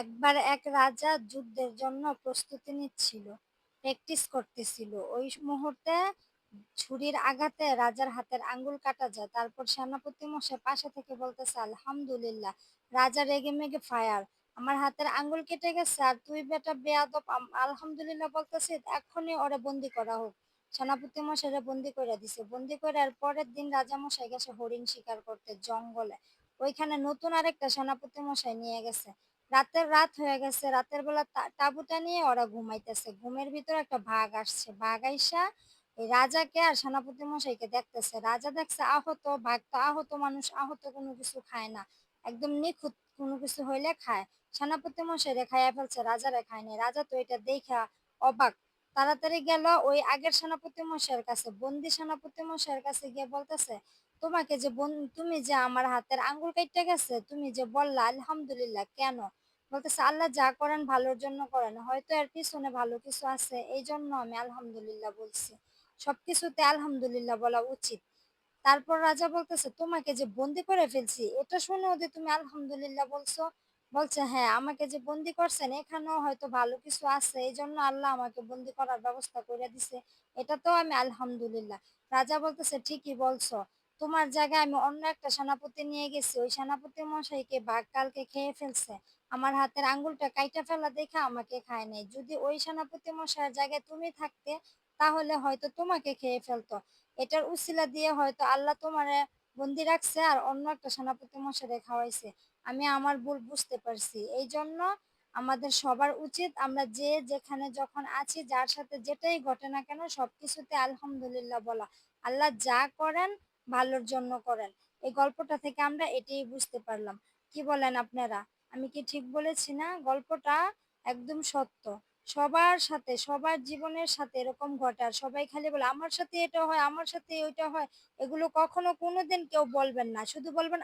একবার এক রাজা যুদ্ধের জন্য প্রস্তুতি নিচ্ছিল, প্র্যাকটিস করতেছিল। ওই মুহূর্তে ছুরির আঘাতে রাজার হাতের আঙ্গুল কাটা যায়। তারপর সেনাপতি মশাই পাশে থেকে বলতেছে, আলহামদুলিল্লাহ। রাজা রেগে মেগে ফায়ার, আমার হাতের আঙ্গুল কেটে গেছে আর তুই বেটা বেয়াদব আলহামদুলিল্লাহ বলতেছিস, এখনই ওরে বন্দি করা হোক। সেনাপতি মশাইরে বন্দি করে দিছে। বন্দি করে আর পরের দিন রাজা মশাই গেছে হরিণ শিকার করতে জঙ্গলে। ওইখানে নতুন আরেকটা সেনাপতি মশাই নিয়ে গেছে। রাত হয়ে গেছে, রাতের বেলা তাঁবুটা নিয়ে ওরা ঘুমাইতেছে। ঘুমের ভিতরে একটা বাঘ আসছে। বাঘ আইসা এই রাজাকে আর সেনাপতি মশাইকে দেখতেছে। রাজা দেখছে আহত বাঘ, তো আহত মানুষ আহত কোনো কিছু খায় না, একদম নিখুঁত কোনো কিছু হইলে খায়। সেনাপতি মশাই রে খাইয়া ফেলছে, রাজারে খায় নাই। রাজা তো এটা দেখা অবাক, তাড়াতাড়ি গেল ওই আগের সেনাপতি মশাইয়ের কাছে, বন্দি সেনাপতি মশাইয়ের কাছে গিয়ে বলতেছে, তোমাকে যে তুমি যে আমার হাতের আঙ্গুল কাইটটা গেছে, তুমি যে বললা আলহামদুলিল্লাহ, কেন? বলতেছে, আল্লাহ যা করেন ভালোর জন্য করেন, হয়তো এর পিছনে ভালো কিছু আছে, এই জন্য আমি আলহামদুলিল্লাহ বলছি। সবকিছুতে আলহামদুলিল্লাহ বলা উচিত। তারপর রাজা বলতেছে, তোমাকে যে বন্দি করে ফেলছি এটা শুনেও যে তুমি আলহামদুলিল্লাহ বলছো? বলছে, হ্যাঁ, আমাকে যে বন্দি করছেন এখানেও হয়তো ভালো কিছু আছে, এই জন্য আল্লাহ আমাকে বন্দি করার ব্যবস্থা করে দিছে, এটাতেও আমি আলহামদুলিল্লাহ। রাজা বলতেছে, ঠিকই বলছো, তোমার জায়গায় আমি অন্য একটা সেনাপতি নিয়ে গেছি, ওই সেনাপতি মশাইকে বাঘ কালকে খেয়ে ফেলছে, আমার হাতের আঙ্গুলটা কাইটা ফেলা দেখে আমাকে খায় নাই। যদি ওই সেনাপতি মশাইয়ের জায়গায় তুমি থাকতে, তাহলে হয়তো তোমাকে খেয়ে ফেলতো। এটার উছিলা দিয়ে হয়তো আল্লাহ তোমারে বন্দি রাখছে আর অন্য একটা সেনাপতি মশাইরে খাওয়াইছে। আমি আমার ভুল বুঝতে পারছি। এই জন্য আমাদের সবার উচিত, আমরা যে যেখানে যখন আছি, যার সাথে যেটাই ঘটে না কেন, সবকিছুতে আলহামদুলিল্লাহ বলা। আল্লাহ যা করেন ভালোর জন্য করেন। এই গল্পটা থেকে আমরা এটাই বুঝতে পারলাম। কি বলেন আপনারা? আমি কি ঠিক বলেছি না? গল্পটা একদম সত্য। সবার সাথে, সবার জীবনের সাথে এরকম ঘটে। আর সবাই খালি বলে, আমার সাথে এটা হয়, আমার সাথে ওইটা হয়। এগুলো কখনো কোনোদিন কেউ বলবেন না। শুধু বলবেন